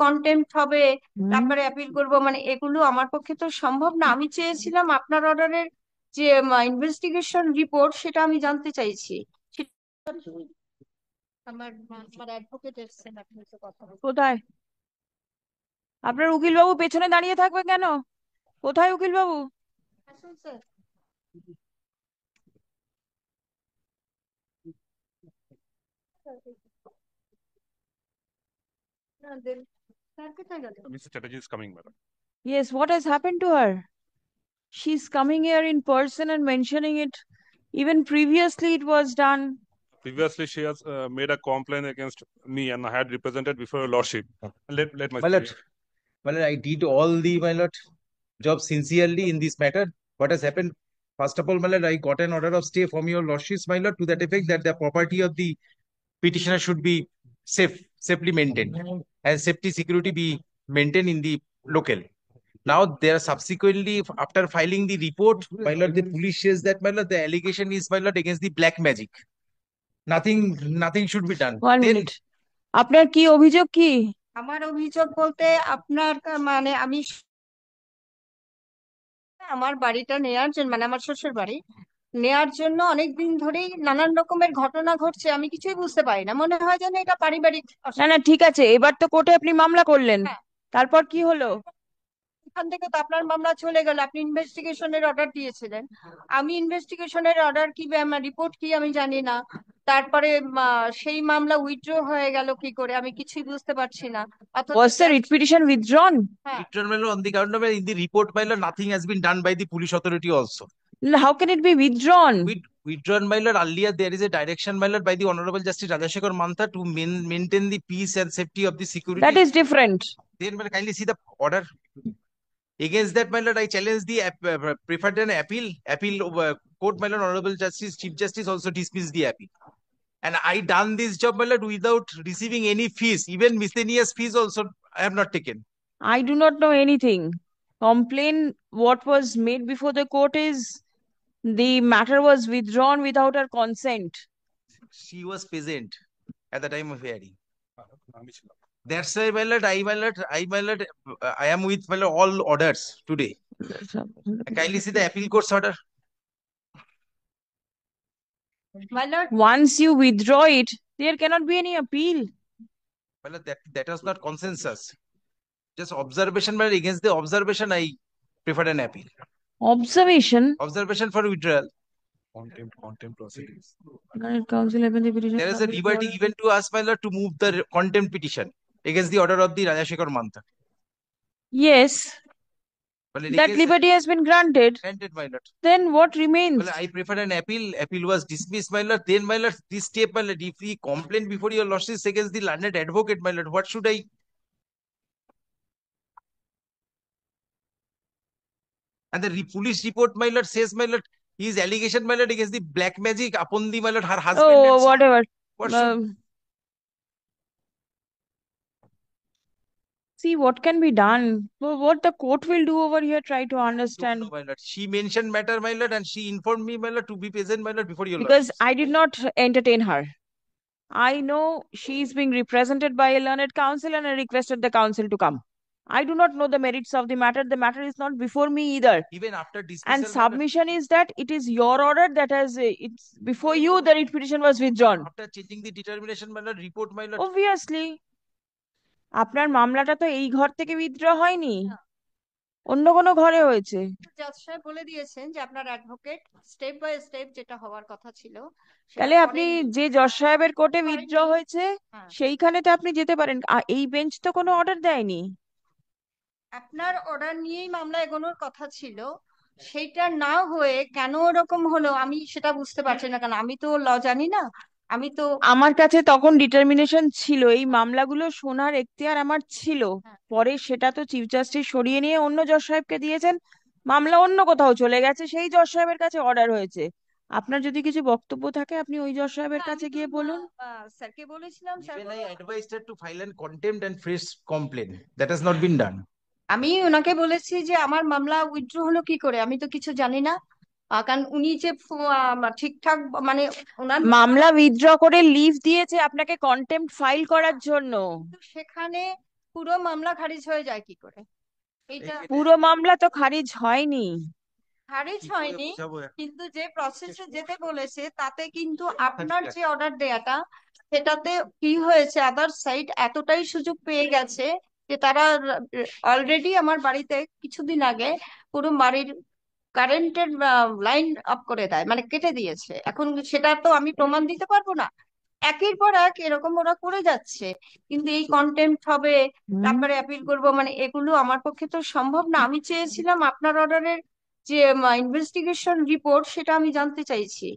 Contempt হবে, তারপরে appeal করব, মানে এগুলো আমার পক্ষে তো সম্ভব না। আমি চেয়েছিলাম আপনার অর্ডারের যে ইনভেস্টিগেশন রিপোর্ট, সেটা আমি জানতে চাইছি। আমার আমার অ্যাডভোকেট এসেছেন, আপনি তো কথা বলুন। কোথায়? আপনার উকিল বাবু পেছনে দাঁড়িয়ে থাকবে কেন? কোথায় উকিল বাবু? আসুন স্যার। স্যার কোথায় গেল? Mr. Chatterjee is coming, madam. Yes, what has happened to her? She's coming here in person and mentioning it. Even previously it was done. Previously, she has made a complaint against me, and I had represented before your lordship. Let my My lord, my lord, I did all the, my lord, job sincerely in this matter. What has happened? First of all, my lord, I got an order of stay from your lordships, my lord, to that effect that the property of the petitioner should be safely maintained, and safety security be maintained in the local. Now, there subsequently, after filing the report, my lord, the police says that, my lord, the allegation is, my lord, against the black magic. Nothing should be done. One Then minute. আপনার কি অভিযোগ কি? আমার অভিযোগ বলতে আপনার মানে আমি আমার বাড়িটা নেয়ার জন্য, মানে আমার শ্বশুর বাড়ি নেয়ার জন্য অনেক দিন ধরেই নানান রকমের ঘটনা ঘটছে, আমি কিছুই বুঝতে পারি না, মনে হয় যেন এটা পারিবারিক না না, ঠিক আছে, এবার তো কোর্টে আপনি মামলা করলেন, হ্যাঁ, তারপর কি হলো? এখান থেকে তো আপনার মামলা চলে গেল, আপনি ইনভেস্টিগেশনের অর্ডার দিয়েছিলেন। আমি ইনভেস্টিগেশনের অর্ডার কি, আমার রিপোর্ট কি আমি জানি না। তারপরে সেই মামলা উইথড্র হয়ে গেল কি করে আমি কিছুই বুঝতে পারছি না। অথচ Was the writ petition withdrawn? হ্যাঁ, withdrawn, my lord, on the ground of in the report, my lord, nothing has been done by the police authority also. How can it be withdrawn? Withdrawn, my lord, earlier there is a direction, my lord, by the Honorable Justice Rajashekar Mantha to maintain the peace and safety of the That security. is different. Then, my lord, kindly see the order. Against that, my lord, I challenge the preferred an appeal. Court, my lord, Honorable Justice, Chief Justice also dismissed the appeal. And I done this job, my lord, without receiving any fees, even miscellaneous fees also I have not taken. I do not know anything. Complaint what was made before the court is the matter was withdrawn without her consent. She was present at the time of hearing. আমি ছিলাম। That's why, my lord, I am with, my lord, all orders today. Kindly see the appeal court's order. my lord, Once you withdraw it, there cannot be any appeal. My lord, that was not consensus. Just observation, my lord, against the observation, I preferred an appeal. Observation. Observation for withdrawal. Contempt proceedings. Council opened the petition. There is a liberty given to us, my lord, to move the contempt petition against the order of the Rajashekar Mantha. Yes, Well, that liberty has been granted. granted, my lord. Then what remains? Well, I prefer an appeal. Appeal was dismissed, my lord. Then, my lord, this step, my lord, if we complain before your lordship against the learned advocate, my lord, what should I? And the police report, my lord, says, my lord, his allegation, my lord, against the black magic upon the, my lord, her husband. Oh, whatever. What should? See what can be done. What the court will do over here, try to understand. No, my lord. She mentioned matter, my lord, and she informed me, my lord, to be present, my lord, before your Because lordship. I did not entertain her. I know she is being represented by a learned counsel and I requested the counsel to come. I do not know the merits of the matter. The matter is not before me either. Even after dismissal, And my lord, submission is that it is your order that has, it's before you the writ petition was withdrawn. after changing the determination, my lord, report, my lord. Obviously. আপনার মামলাটা তো এই ঘর থেকে withdraw হয়নি, অন্য কোনো ঘরে হয়েছে। জাজ সাহেব বলে দিয়েছেন যে আপনার অ্যাডভোকেট স্টেপ বাই স্টেপ যেটা হওয়ার কথা ছিল সেটা তাহলে আপনি করেনি। যে জজ সাহেবের কোর্টে করেনি। উইথড্র হয়েছে হ্যাঁ, সেইখানেতে আপনি যেতে পারেন। এই বেঞ্চ তো কোনো অর্ডার দেয়নি। আপনার অর্ডার নিয়েই মামলা এগোনোর কথা ছিল, সেইটা না হয়ে কেন ওরকম হলো আমি সেটা বুঝতে পারছি না, কারণ আমি তো ল জানি না। আমি তো আমার কাছে তখন ডিটারমিনেশন ছিল, এই মামলাগুলো শোনার এখতিয়ার আমার ছিল। হ্যাঁ, পরে সেটা তো চিফ জাস্টিস সরিয়ে নিয়ে অন্য জজ সাহেবকে দিয়েছেন, মামলা অন্য কোথাও চলে গেছে, সেই জজ সাহেবের কাছে অর্ডার হয়েছে। আপনার যদি কিছু বক্তব্য থাকে আপনি ওই জজ সাহেবের না, কাছে আমি তো গিয়ে বলুন। স্যারকে বলেছিলাম, sir Even I advised her to file an contempt and fresh complaint. That has not been done. আমি ওনাকে বলেছি যে আমার মামলা উইথড্র হলো কি করে, আমি তো কিছু জানি না। কারণ উনি যে ঠিকঠাক মানে ওনার মামলা উইথড্র করে লিভ দিয়েছে আপনাকে কন্টেম্প্ট ফাইল করার জন্য। কিন্তু সেখানে পুরো মামলা খারিজ হয়ে যায় কি করে? এইটা পুরো মামলা তো খারিজ হয়নি। খারিজ কি করে হয়নি, বোঝাবো এখন? কিন্তু যে প্রসেসে যেতে বলেছে তাতে কিন্তু আপনার যে অর্ডার দেয়াটা, সেটাতে কি হয়েছে, আদার সাইড এতটাই সুযোগ পেয়ে গেছে যে তারা অলরেডি আমার বাড়িতে কিছুদিন আগে পুরো বাড়ির কারেন্টের লাইন অফ করে দেয়, মানে কেটে দিয়েছে। এখন সেটা তো আমি প্রমাণ দিতে পারবো না। একের পর এক এরকম ওরা করে যাচ্ছে, কিন্তু এই কন্টেম্পট হবে, তারপরে অ্যাপিল করব, মানে এগুলো আমার পক্ষে তো সম্ভব না। আমি চেয়েছিলাম আপনার অর্ডারের যে ইনভেস্টিগেশন রিপোর্ট, সেটা আমি জানতে চাইছি।